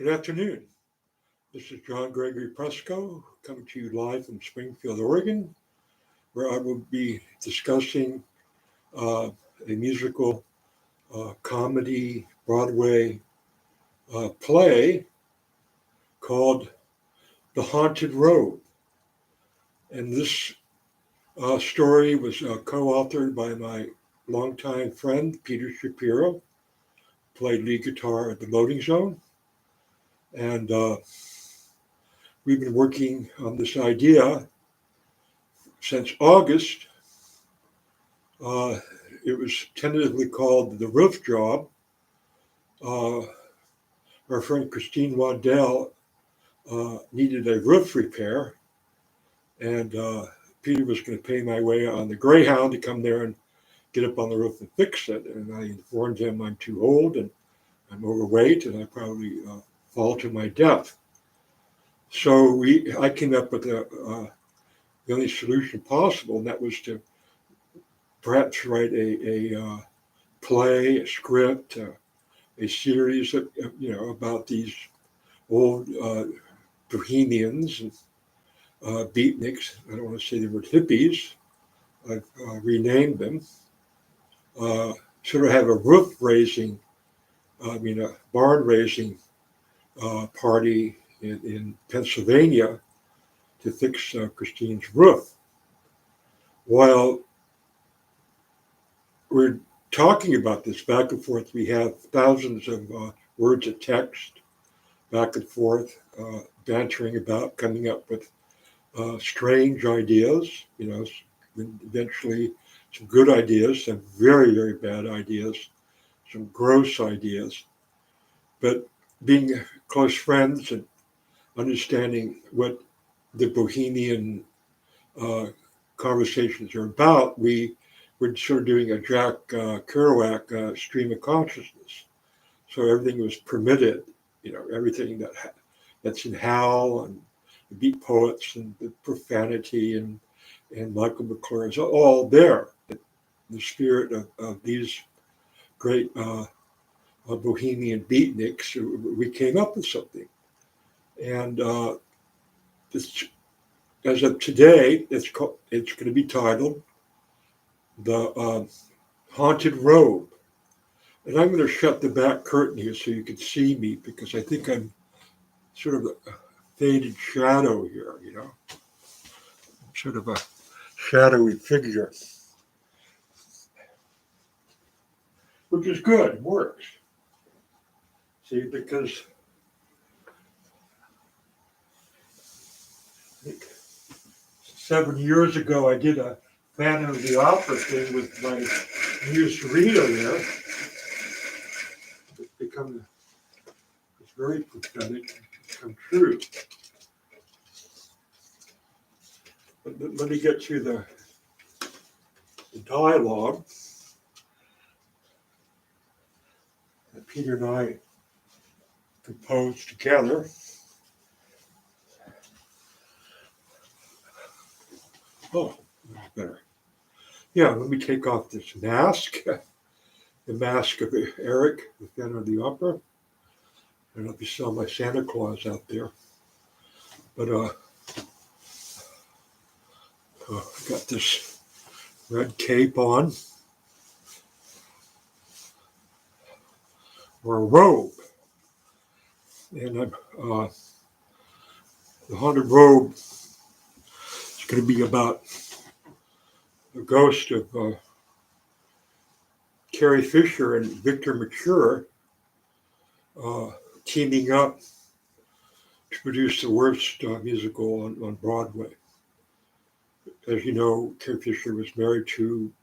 Good afternoon. This is John Gregory Presco coming to you live from Springfield, Oregon, where I will be discussing a musical comedy Broadway play called The Haunted Robe. And this story was co-authored by my longtime friend, Peter Shapiro, played lead guitar at the Loading Zone. And we've been working on this idea since August. Uh, it was tentatively called The Roof Job. Uh, our friend Christine Waddell needed a roof repair, and Peter was going to pay my way on the Greyhound to come there and get up on the roof and fix it. And I informed him I'm too old and I'm overweight and I probably fall to my death. So I came up with the only solution possible, and that was to perhaps write a play, a script, a series of, about these old bohemians and beatniks. I don't want to say the word hippies. I've renamed them. Sort of have a a barn raising party in Pennsylvania to fix Christine's roof. While we're talking about this back and forth, we have thousands of words of text back and forth, bantering about, coming up with strange ideas, eventually some good ideas, some very, very bad ideas, some gross ideas. But being close friends and understanding what the bohemian conversations are about, we were sort of doing a Jack Kerouac stream of consciousness. So everything was permitted, everything that's in Hal and the Beat Poets and the profanity and Michael McClure is all there. The spirit of these great bohemian beatniks, we came up with something. And as of today, it's going to be titled The Haunted Robe. And I'm going to shut the back curtain here so you can see me, because I think I'm sort of a faded shadow here, sort of a shadowy figure, which is good, it works. See, because I think 7 years ago I did a Phantom of the Opera thing with my muse Rita there. It's very prophetic, it's come true. But let me get to the dialogue that Peter and I composed together. Oh, that's better. Yeah, let me take off this mask, the mask of Eric, the Phantom of the Opera. I don't know if you saw my Santa Claus out there, but I got this red cape on, or a robe, and the Haunted Robe is going to be about the ghost of Carrie Fisher and Victor Mature teaming up to produce the worst musical on Broadway. As you know, Carrie Fisher was married to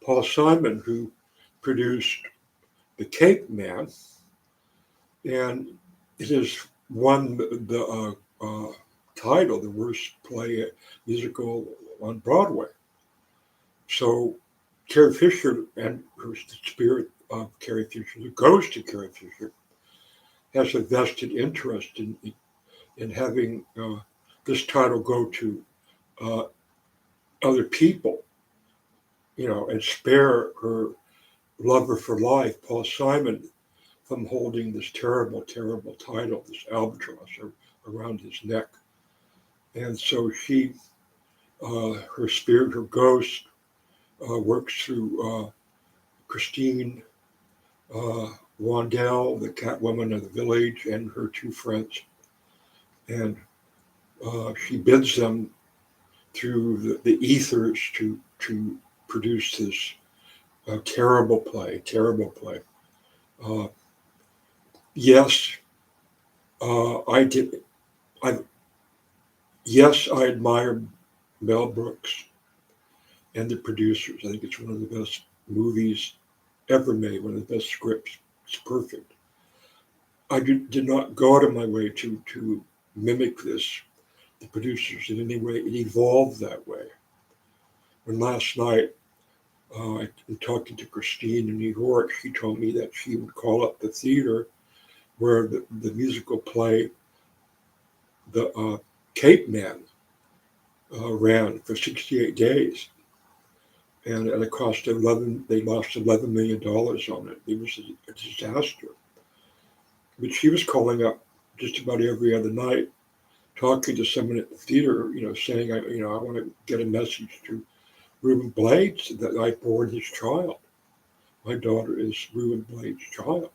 Paul Simon, who produced The Capeman, and it has won the title, the worst play musical on Broadway. So Carrie Fisher, and who's the spirit of Carrie Fisher, the ghost of Carrie Fisher, has a vested interest in having this title go to other people, and spare her lover for life, Paul Simon, from holding this terrible, terrible title, this albatross around his neck. And so she, her spirit, her ghost, works through Christine Wandell, the Catwoman of the village, and her two friends. And she bids them through the ethers to produce this terrible play. Uh, yes, I did. I yes, I admire Mel Brooks and the producers. I think it's one of the best movies ever made. One of the best scripts. It's perfect. I did not go out of my way to mimic this. The producers in any way. It evolved that way. When last night in talking to Christine in New York, she told me that she would call up the theater where the musical play, the Capeman, ran for 68 days. And it cost they lost $11 million on it. It was a disaster. But she was calling up just about every other night, talking to someone at the theater, saying, I want to get a message to Reuben Blades that I bore his child. My daughter is Reuben Blades' child.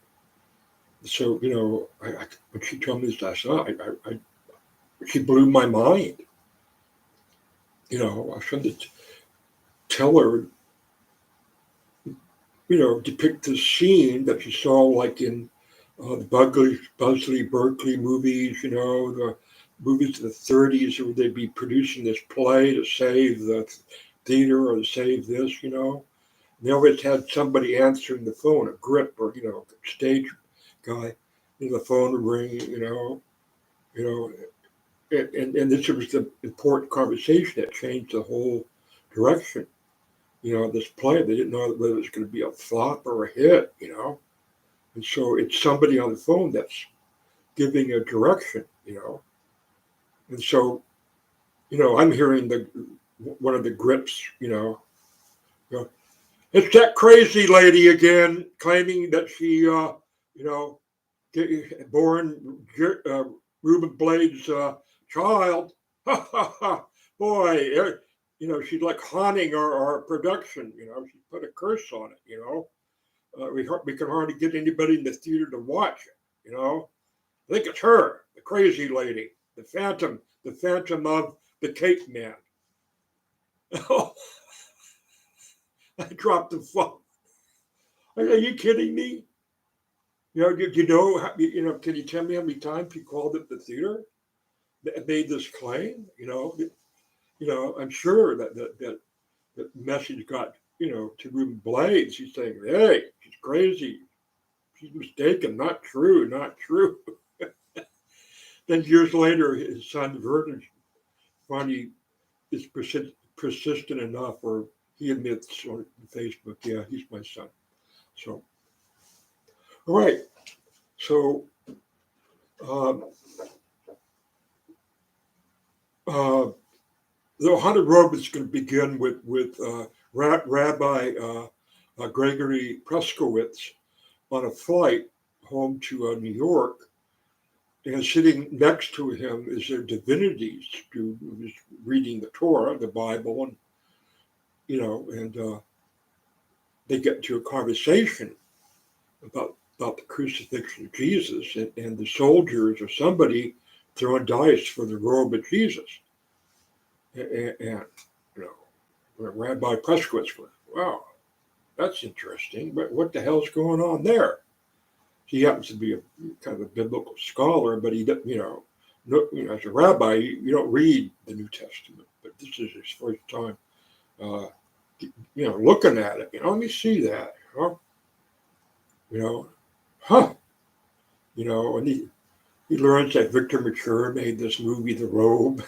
So, when she told me this last night, she blew my mind. I was trying to tell her, depict the scene that she saw like in the Buzzley Berkeley movies, the movies of the 30s where they'd be producing this play to save the theater or to save this, They always had somebody answering the phone, a grip or, stage guy. The phone would ring, and this was the important conversation that changed the whole direction. This play, they didn't know whether it was going to be a flop or a hit, And so it's somebody on the phone that's giving a direction, And so, I'm hearing one of the grips, go, it's that crazy lady again, claiming that she, born Reuben Blades' child. Boy, she's like haunting our production. She put a curse on it. We can hardly get anybody in the theater to watch it. I think it's her, the crazy lady, the phantom of the Capeman. Oh, I dropped the phone. Are you kidding me? Did you know? Can you tell me how many times he called it the theater that made this claim? I'm sure that message got to Reuben Blades. He's saying, "Hey, she's crazy. She's mistaken. Not true. Not true." Then years later, his son Vernon finally is persistent enough, or he admits on Facebook, "Yeah, he's my son." So, all right. So, um, uh, the Haunted Robe is going to begin with Rabbi Gregory Preskowitz on a flight home to New York, and sitting next to him is their divinity student who's reading the Torah, the Bible, and they get into a conversation about the crucifixion of Jesus, and the soldiers or somebody throwing dice for the robe of Jesus. And Rabbi Preskowitz goes, wow, that's interesting, but what the hell's going on there? He happens to be a kind of a biblical scholar, but he, as a rabbi, you don't read the New Testament, but this is his first time, looking at it. Let me see that, and he learns that Victor Mature made this movie, The Robe.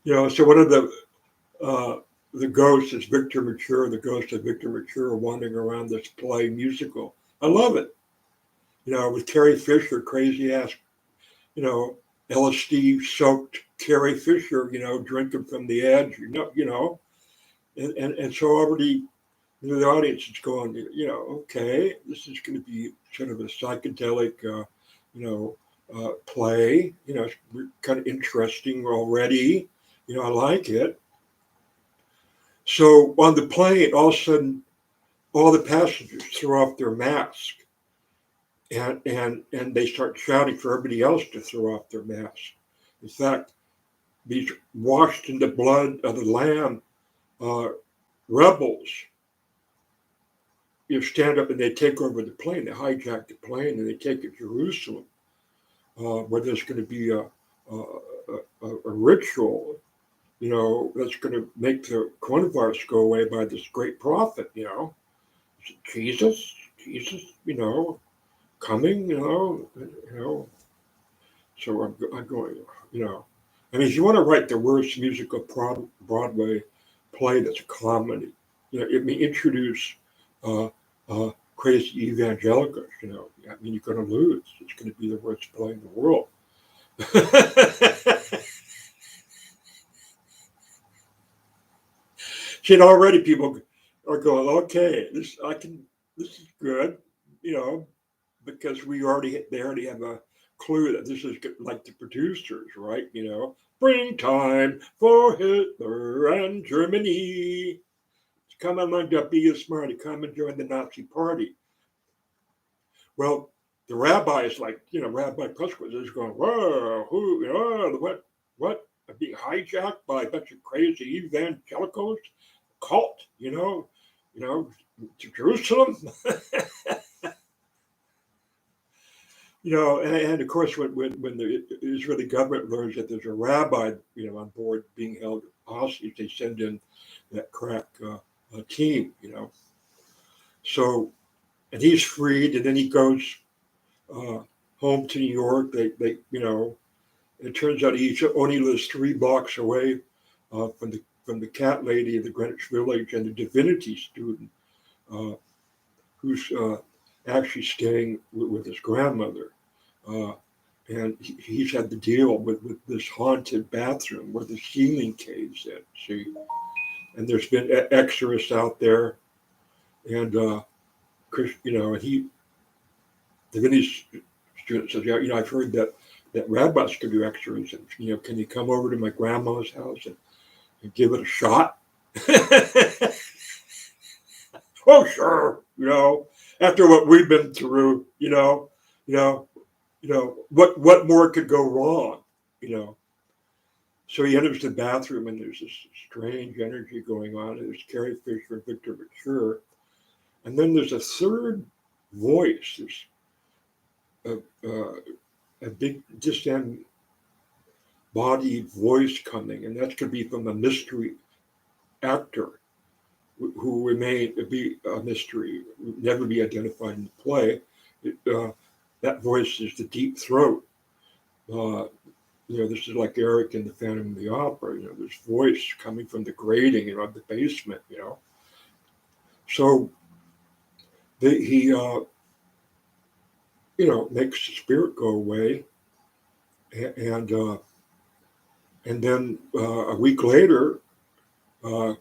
So one of the ghosts is Victor Mature, the ghost of Victor Mature wandering around this play musical. I love it. With Carrie Fisher, crazy ass, LSD soaked Carrie Fisher, drinking from the edge, and so already The audience is going, okay, this is going to be sort of a psychedelic, play. It's kind of interesting already. I like it. So on the plane, all of a sudden, all the passengers throw off their mask, and they start shouting for everybody else to throw off their mask. In fact, these washed in the blood of the Lamb uh, rebels, stand up and they take over the plane. They hijack the plane and they take it to Jerusalem, where there's going to be a ritual, that's going to make the coronavirus go away by this great prophet, Jesus, coming, you know. So I'm going, I mean, if you want to write the worst musical Broadway play that's a comedy, it may introduce uh, crazy evangelicals, I mean, you're going to lose. It's going to be the worst play in the world. See, already people are going, okay, this is good, you know, because they already have a clue that this is like the producers, right? Bring time for Hitler and Germany. Come among the biggest party, come and join the Nazi party. Well, the rabbi is like, Rabbi Puskowitz is going, whoa, what? I'm being hijacked by a bunch of crazy evangelicals, cult, you know, to Jerusalem. And of course, when the Israeli government learns that there's a rabbi, on board being held hostage, they send in that crack team, So, and he's freed, and then he goes uh, home to New York. It turns out he only lives 3 blocks away from the cat lady of the Greenwich Village and the divinity student uh, who's actually staying with his grandmother. Uh, and he's had to deal with this haunted bathroom where the ceiling caves in. See, and there's been exorcists out there, and and the divinity student says, yeah, I've heard that rabbis can do exorcisms. Can you come over to my grandma's house and give it a shot? Oh, sure. After what we've been through, you know, what more could go wrong? You know. So he enters the bathroom and there's this strange energy going on. And there's Carrie Fisher and Victor Mature. And then there's a third voice. There's a big disembodied voice coming, and that could be from a mystery actor who remain be a mystery, never be identified in the play. That voice is the deep throat. Uh, this is like Eric in the Phantom of the Opera. This voice coming from the grating, of the basement. So he, makes the spirit go away, and then a week later,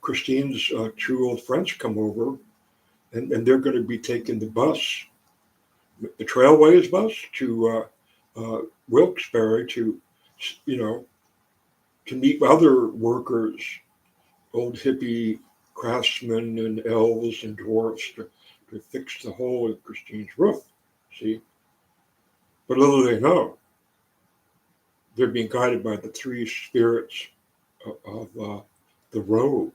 Christine's 2 old friends come over, and they're going to be taking the bus, the Trailways bus, to Wilkes-Barre you know, to meet other workers, old hippie craftsmen and elves and dwarfs to fix the hole in Christine's roof. See, but little they know, they're being guided by the 3 spirits of the robe,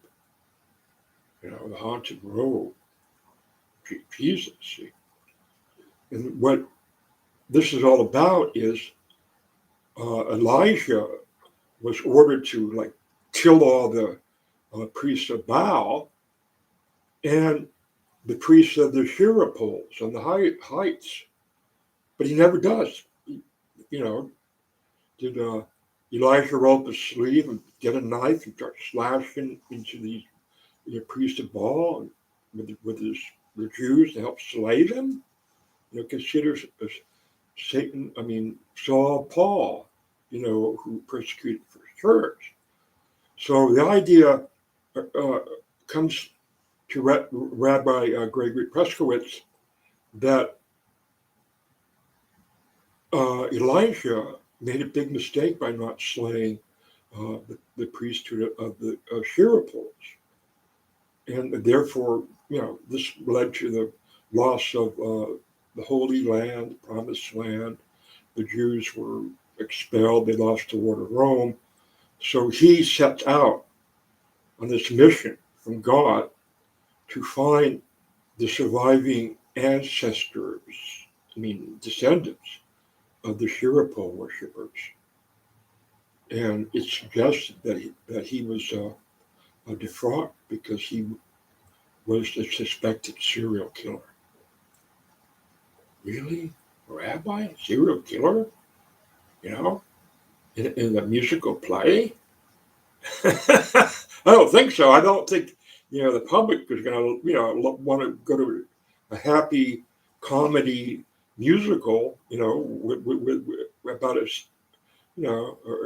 the haunted robe. Jesus, see. And what this is all about is Elijah was ordered to kill all the priests of Baal and the priests of the Shira poles on the heights, but he never does. You know, did Elijah roll up his sleeve and get a knife and start slashing into these priests of Baal and the Jews to help slay them? Consider Satan, Saul Paul, who persecuted the first church. So the idea comes to Rabbi Gregory Preskowitz that Elijah made a big mistake by not slaying the priesthood of the Shirapoles. And therefore, this led to the loss of the Holy Land, the Promised Land. The Jews were expelled. They lost the war to Rome. So he sets out on this mission from God to find the surviving ancestors, descendants of the Shirapol worshippers. And it suggested that he was a defraud because he was a suspected serial killer. Really? A rabbi? Serial killer? In a musical play? I don't think so. I don't think, the public is going to, want to go to a happy comedy musical, with about a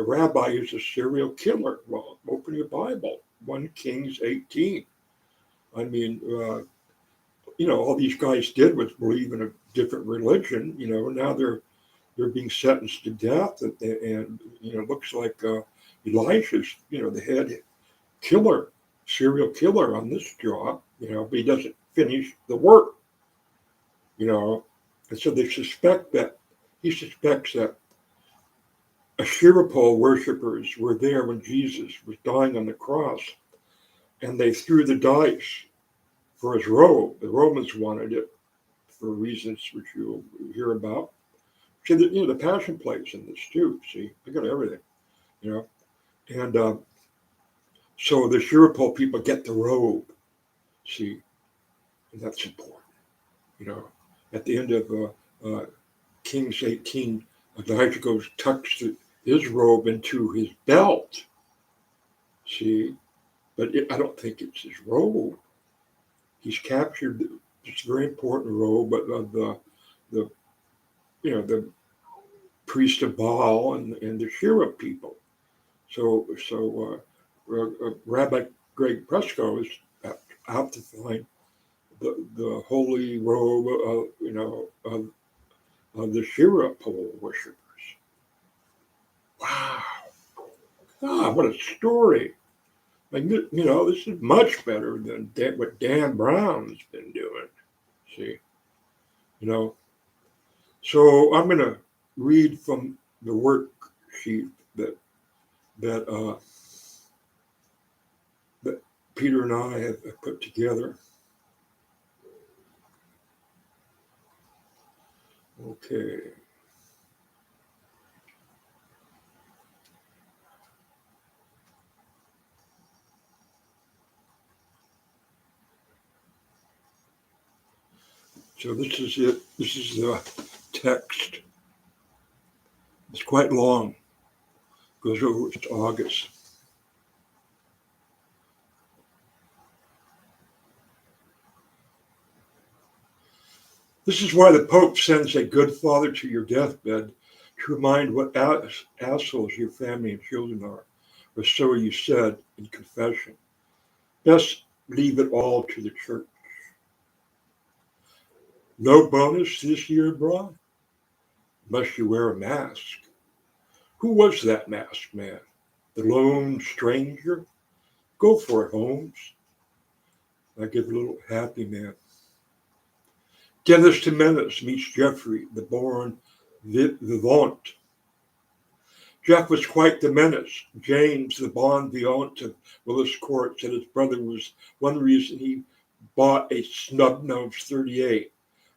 rabbi who's a serial killer. Well, open your Bible, 1 Kings 18. All these guys did was believe in a different religion. Now they're being sentenced to death, and looks like Elisha's, the head killer, serial killer on this job, but he doesn't finish the work, and so he suspects that Ashirapol worshippers were there when Jesus was dying on the cross, and they threw the dice for his robe. The Romans wanted it for reasons which you'll hear about. So the Passion plays in this too. See, I got everything, and so the Shirapol people get the robe. See, and that's important. At the end of Kings 18, Elijah tucks his robe into his belt. See, but I don't think it's his robe. He's captured this very important robe of the priest of Baal and the Shira people. So Rabbi Greg Presco is out to find the holy robe of the Shira pole worshippers. Wow. God, what a story. This is much better than what Dan Brown's been doing. See, so I'm going to read from the worksheet that Peter and I have put together. Okay. So this is it. This is the text. It's quite long. Goes over to August. This is why the Pope sends a good father to your deathbed to remind what assholes your family and children are, or so you said in confession. Best leave it all to the church. No bonus this year, brah? Unless you wear a mask. Who was that masked man? The lone stranger? Go for it, Holmes. I give a little happy man. Dennis Timenez meets Geoffrey, the born vivant. Jeff was quite the menace. James, the bon vivant of Willis Court, said his brother was one reason he bought a snub-nosed 38.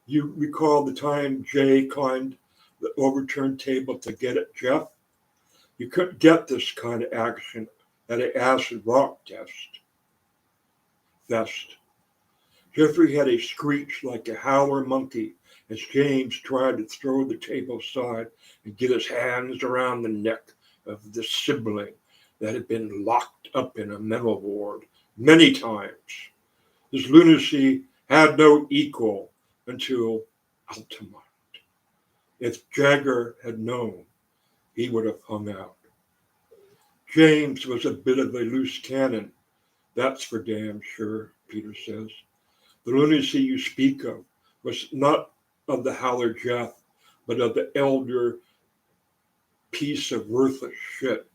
You recall the time Jay climbed the overturned table to get at Jeff? You couldn't get this kind of action at an acid rock fest. Geoffrey had a screech like a howler monkey as James tried to throw the table aside and get his hands around the neck of the sibling that had been locked up in a mental ward many times. His lunacy had no equal until Altamont. If Jagger had known, he would have hung out. James was a bit of a loose cannon That's for damn sure, Peter says. The lunacy you speak of was not of the howler Jeff, but of the elder piece of worthless shit,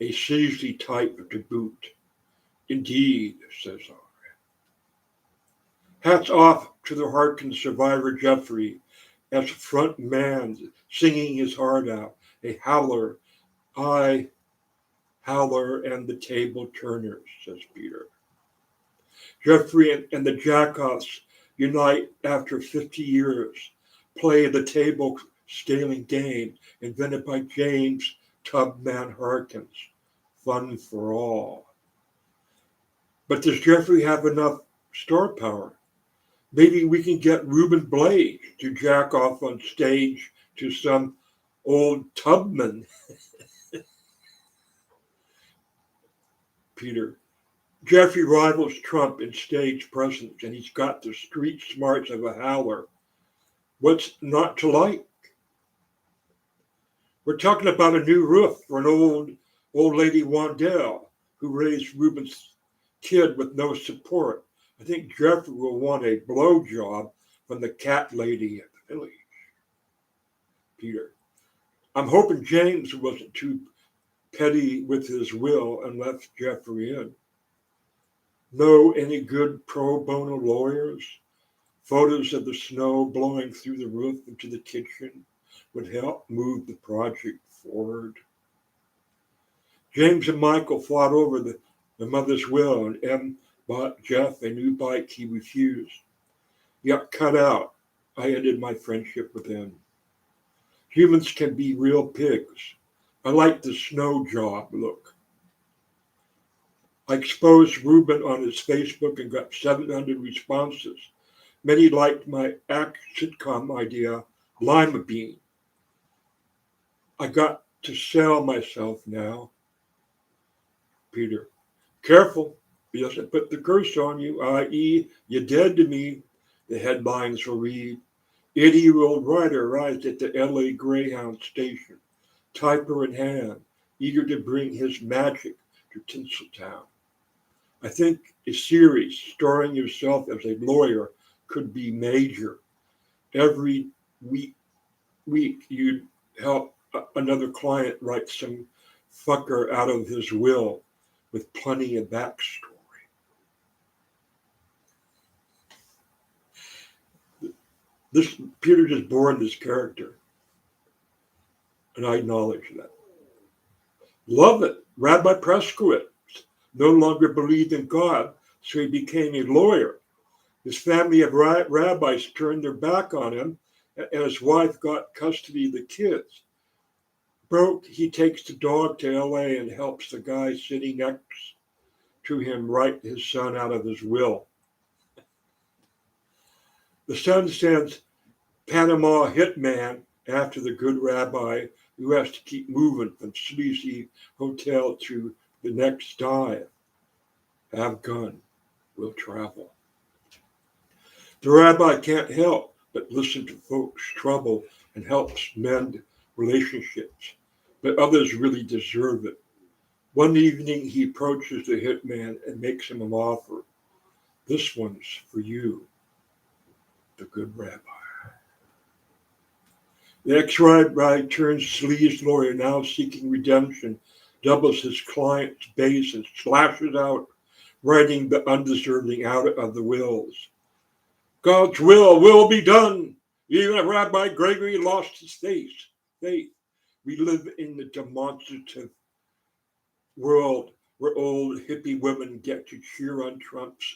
a sleazy type to boot. Indeed, says I. Hats off to the Harkin survivor Jeffrey as front man singing his heart out. A howler, I, howler, and the table turners, says Peter. Jeffrey and the Jackoffs unite after 50 years, play the table scaling game invented by James Tubman Harkins. Fun for all. But does Jeffrey have enough star power? Maybe we can get Reuben Blade to jack off on stage to some old Tubman. Peter. Jeffrey rivals Trump in stage presence, and he's got the street smarts of a howler. What's not to like? We're talking about a new roof for an old lady Wandell who raised Reuben's kid with no support. I think Jeffrey will want a blowjob from the cat lady at the village. Peter. I'm hoping James wasn't too petty with his will and left Jeffrey in. Know any good pro bono lawyers? Photos of the snow blowing through the roof into the kitchen would help move the project forward. James and Michael fought over the mother's will, and Em bought Jeff a new bike he refused. He got cut out. I ended my friendship with him. Humans can be real pigs. I like the snow job look. I exposed Reuben on his Facebook and got 700 responses. Many liked my sitcom idea, Lima Bean. I got to sell myself now. Peter. Careful, he doesn't put the curse on you, i.e., you're dead to me, the headlines will read. 80-year-old writer arrives at the LA Greyhound station, typer in hand, eager to bring his magic to Tinseltown. I think a series starring yourself as a lawyer could be major. Every week you'd help another client write some fucker out of his will with plenty of backstory. This Peter just born this character, and I acknowledge that. Love it. Rabbi Preskowitz no longer believed in God, so he became a lawyer. His family of rabbis turned their back on him, and his wife got custody of the kids. Broke, he takes the dog to LA and helps the guy sitting next to him write his son out of his will. The son sends Panama hitman after the good rabbi who has to keep moving from sleazy hotel to the next dive. Have gun, will travel. The rabbi can't help but listen to folks' trouble and helps mend relationships, but others really deserve it. One evening he approaches the hitman and makes him an offer. This one's for you, the good rabbi. The ex-rabbi turns sleaze lawyer, now seeking redemption, doubles his client's base and slashes out, writing the undeserving out of the wills. God's will be done. Even if Rabbi Gregory lost his faith. We live in the demonstrative world where old hippie women get to cheer on Trump's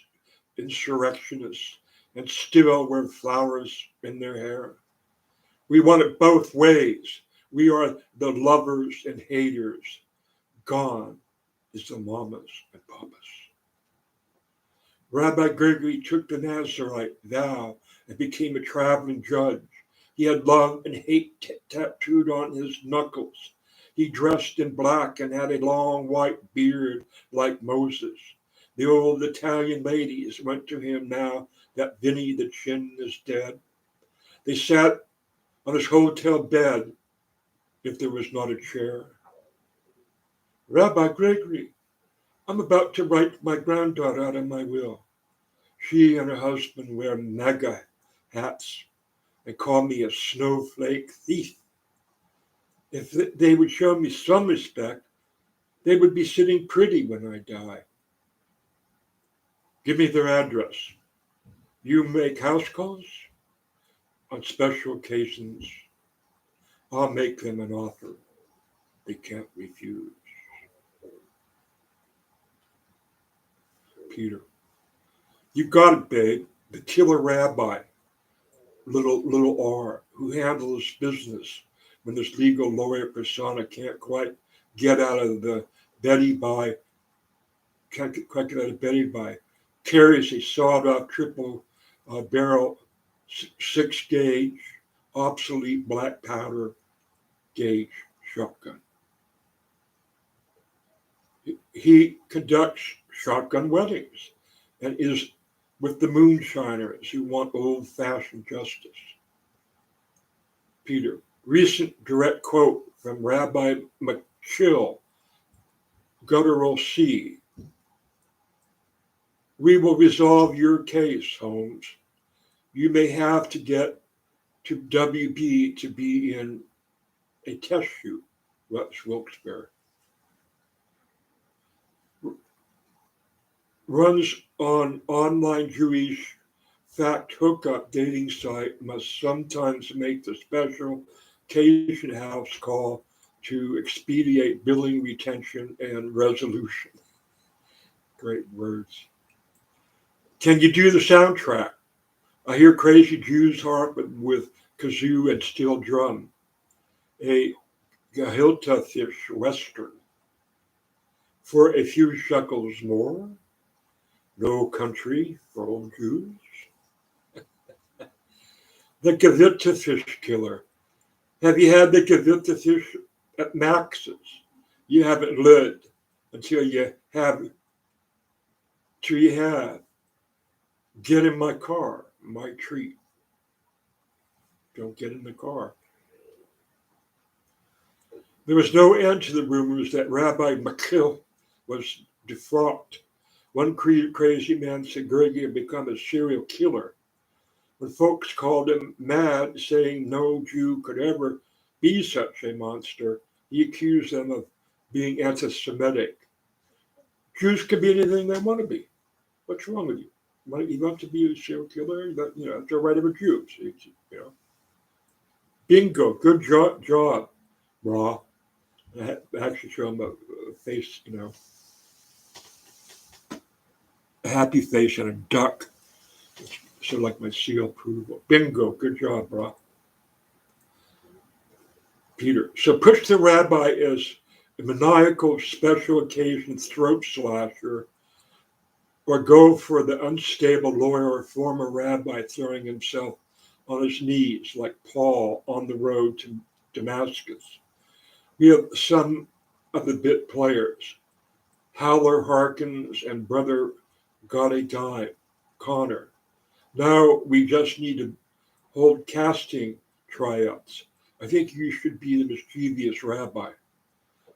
insurrectionists and still wear flowers in their hair. We want it both ways. We are the lovers and haters. Gone is the mamas and papas. Rabbi Gregory took the Nazarite vow and became a traveling judge. He had love and hate tattooed on his knuckles. He dressed in black and had a long white beard like Moses. The old Italian ladies went to him now that Vinny the Chin is dead. They sat on his hotel bed if there was not a chair. Rabbi Gregory, I'm about to write my granddaughter out of my will. She and her husband wear MAGA hats and call me a snowflake thief. If they would show me some respect, they would be sitting pretty when I die. Give me their address. You make house calls? On special occasions, I'll make them an offer they can't refuse. Peter, you got it, babe. The killer rabbi, little R, who handles business when this legal lawyer persona can't quite get out of the Betty by, can't quite get out of Betty by, carries a sawed-off triple barrel 6 gauge, obsolete black powder gauge shotgun. He conducts shotgun weddings and is with the moonshiners who want old-fashioned justice. Peter, recent direct quote from Rabbi McChill, guttural C. We will resolve your case, Holmes. You may have to get to WB to be in a test shoot, Ruts Wilkes-Barre. Runs on online Jewish fact hookup dating site must sometimes make the special occasion house call to expedite billing retention and resolution. Great words. Can you do the soundtrack? I hear crazy Jews harping with kazoo and steel drum. A Gehilta-fish Western. For a few shekels more? No country for old Jews? The Gevita fish killer. Have you had the Gevita fish at Max's? You haven't lived until you have. Till you have. Get in my car, my treat. Don't get in the car. There was no end to the rumors that Rabbi McKill was defrocked. One crazy man said Gregory had become a serial killer. When folks called him mad, saying no Jew could ever be such a monster, he accused them of being anti-Semitic. Jews can be anything they want to be. What's wrong with you? You want to be a serial killer? It's the right of a Jew. Bingo, good job, brah. I actually show him a face, a happy face and a duck. It's sort of like my seal approval. Bingo, good job, brah. Peter. So push the rabbi as a maniacal special occasion throat slasher, or go for the unstable lawyer or former rabbi throwing himself on his knees like Paul on the road to Damascus. We have some of the bit players, Howler Harkins and brother Got a Guy, Connor. Now we just need to hold casting tryouts. I think you should be the mischievous rabbi.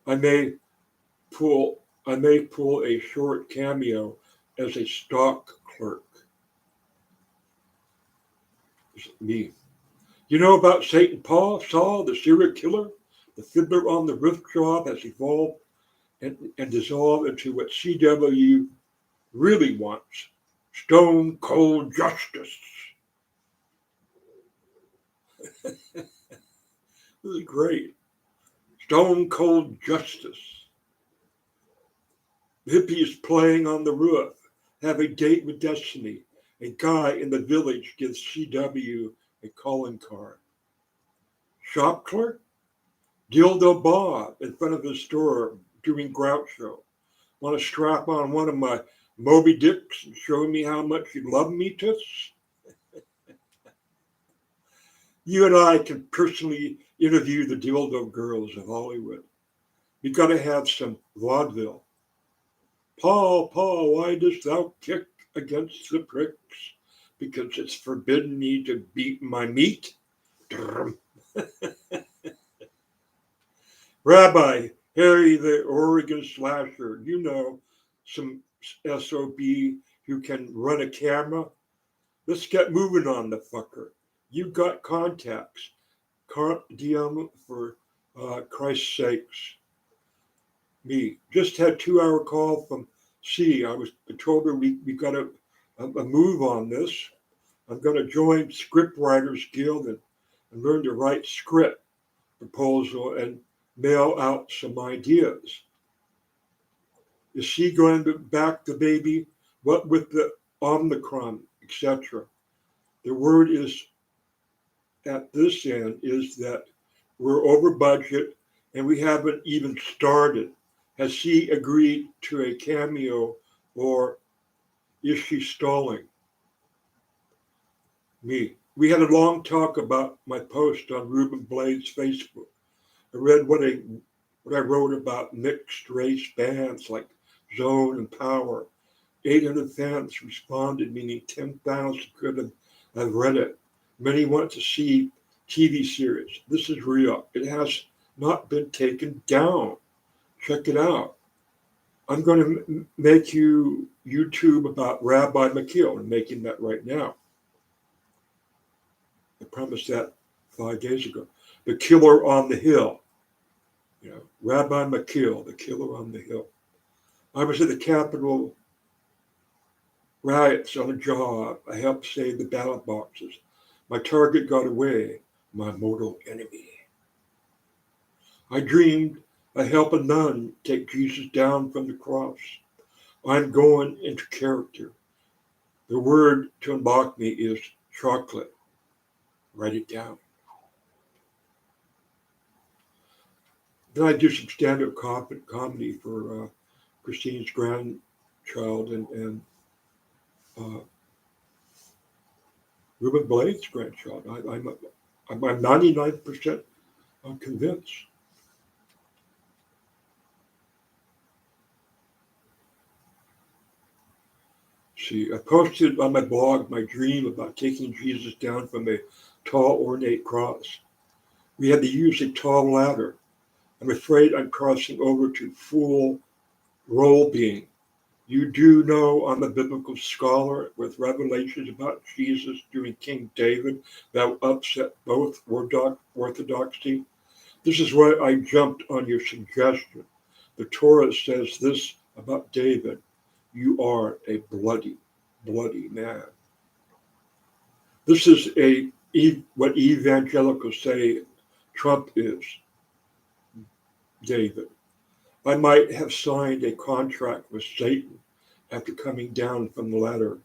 I may pull a short cameo as a stock clerk. Me. You know about Satan Saul, the serial killer? The fiddler on the roof job has evolved and dissolved into what CW really wants. Stone cold justice. This is great. Stone cold justice. Hippies playing on the roof. Have a date with destiny. A guy in the village gives CW a calling card. Shop clerk? Dildo Bob in front of his store doing Groucho. Want to strap on one of my Moby Dicks and show me how much you love me, Toots? You and I can personally interview the dildo girls of Hollywood. We got to have some vaudeville. Paul, why dost thou kick against the pricks? Because it's forbidden me to beat my meat? Rabbi Harry the Oregon slasher, some SOB who can run a camera. Let's get moving on the fucker. You got contacts. Can't DM for Christ's sakes. Me. Just had 2 hour call from C. I told her we got a move on this. I'm going to join Script Writers Guild and learn to write script proposal and mail out some ideas. Is she going to back the baby? What with the Omicron, etc.? The word is at this end is that we're over budget and we haven't even started. Has she agreed to a cameo or is she stalling? Me. We had a long talk about my post on Ruben Blade's Facebook. I read what I wrote about mixed race bands like Zone and Power. 800 fans responded, meaning 10,000 could have read it. Many want to see TV series. This is real. It has not been taken down. Check it out. I'm going to make you YouTube about Rabbi McKeel. I'm making that right now. I promised that 5 days ago. The Killer on the Hill. You know, Rabbi McKeel, the Killer on the Hill. I was at the Capitol riots on a job. I helped save the ballot boxes. My target got away, my mortal enemy. I dreamed I help a nun take Jesus down from the cross. I'm going into character. The word to unlock me is chocolate. Write it down. Then I do some stand-up comedy for Christine's grandchild and Ruben Blade's grandchild. I'm 99% convinced. See, I posted on my blog my dream about taking Jesus down from a tall, ornate cross. We had to use a tall ladder. I'm afraid I'm crossing over to full role being. You do know I'm a biblical scholar with revelations about Jesus during King David that upset both orthodoxy. This is why I jumped on your suggestion. The Torah says this about David. You are a bloody, bloody man. This is what evangelicals say Trump is, David. I might have signed a contract with Satan after coming down from the ladder.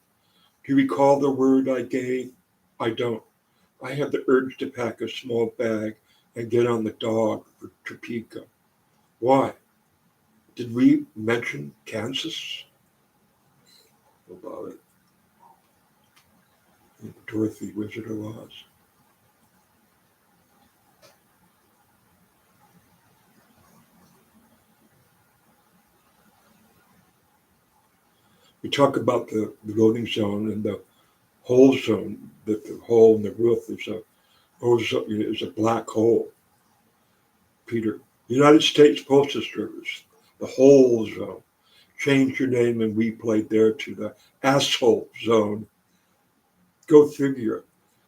Do you recall the word I gave? I don't. I have the urge to pack a small bag and get on the dog for Topeka. Why? Did we mention Kansas? About it. Dorothy, Wizard of Oz. We talk about the loading zone and the hole zone, that the hole in the roof is a black hole. Peter, United States Postal Service, the hole zone. Change your name and we played there to the asshole zone. Go figure.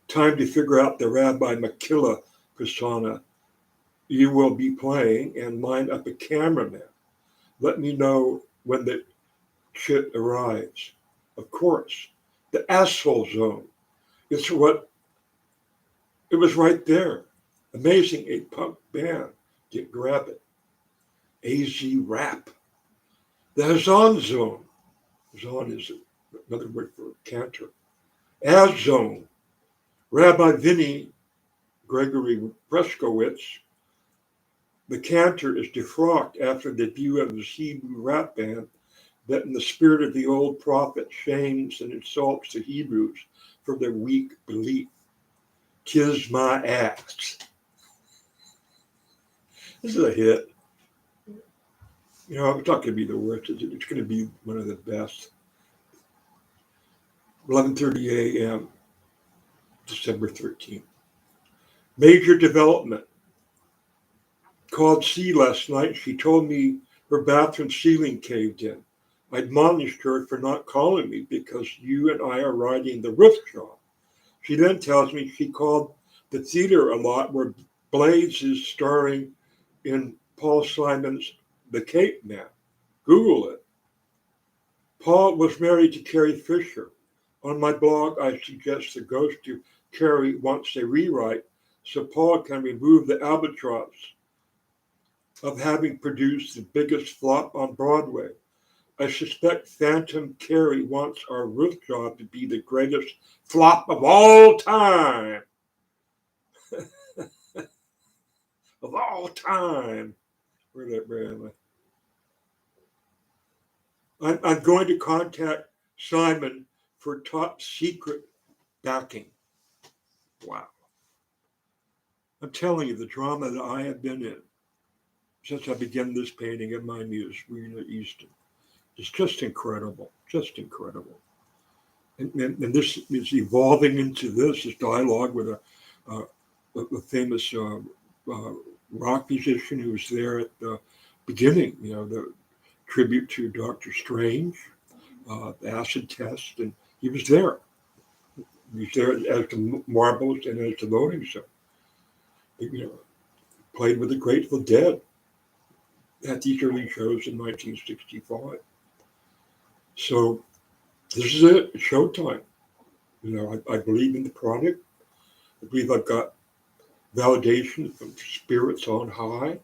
Time to figure out the Rabbi Makilla persona you will be playing and line up a cameraman. Let me know when the shit arrives. Of course, the asshole zone. It was right there. Amazing, a punk band. Didn't grab it. AZ rap. The Hazan zone. Hazan is another word for cantor. Az zone. Rabbi Vinny Gregory Preskowitz. The cantor is defrocked after the debut of his Hebrew rap band that in the spirit of the old prophet shames and insults the Hebrews for their weak belief. Kiss my ass. This is a hit. You know, it's not going to be the worst. It's going to be one of the best. 11:30 a.m., December 13th. Major development. Called C last night. She told me her bathroom ceiling caved in. I admonished her for not calling me because you and I are writing the roof job. She then tells me she called the theater a lot where Blades is starring in Paul Simon's The Capeman. Google it. Paul was married to Carrie Fisher. On my blog, I suggest the ghost to Carrie wants a rewrite so Paul can remove the albatross of having produced the biggest flop on Broadway. I suspect Phantom Carrie wants our roof job to be the greatest flop of all time. Of all time. Where am I? I'm going to contact Simon for top secret backing. Wow. I'm telling you, the drama that I have been in since I began this painting at my muse, Rena Easton, is just incredible. Just incredible. And this is evolving into this dialogue with a famous rock musician who was there at the beginning, the tribute to Dr. Strange, the acid test, and he was there. He was there as the marbles and as the loading zone. Played with the Grateful Dead at these early shows in 1965. So this is it. It's showtime. I believe in the product. I believe I've got validation from spirits on high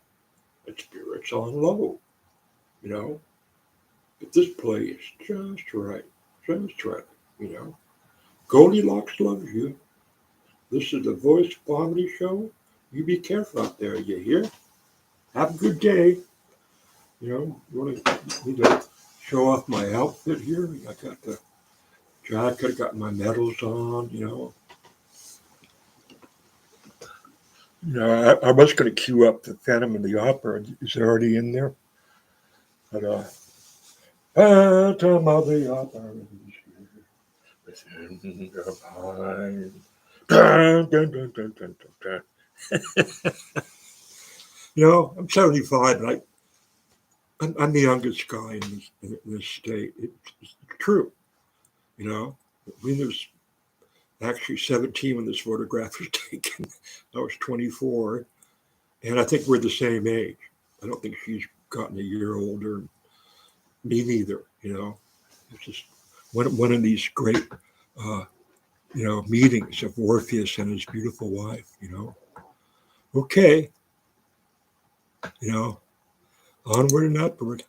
and spirits on low. But this play is just right. Just right. Goldilocks loves you. This is the Voice Comedy Show. You be careful out there, you hear? Have a good day. You need to show off my outfit here. I got the jacket, got my medals on, I was going to queue up the Phantom of the Opera. Is it already in there? But, Phantom of the Opera is here within your mind. Dun, dun, dun, dun, dun, dun, dun. I'm 75, and I'm the youngest guy in this state. It's true, We was actually 17 when this photograph was taken. I was 24, and I think we're the same age. I don't think she's gotten a year older. Me neither. It's just one of these great, meetings of Orpheus and his beautiful wife. Okay, onward and upward.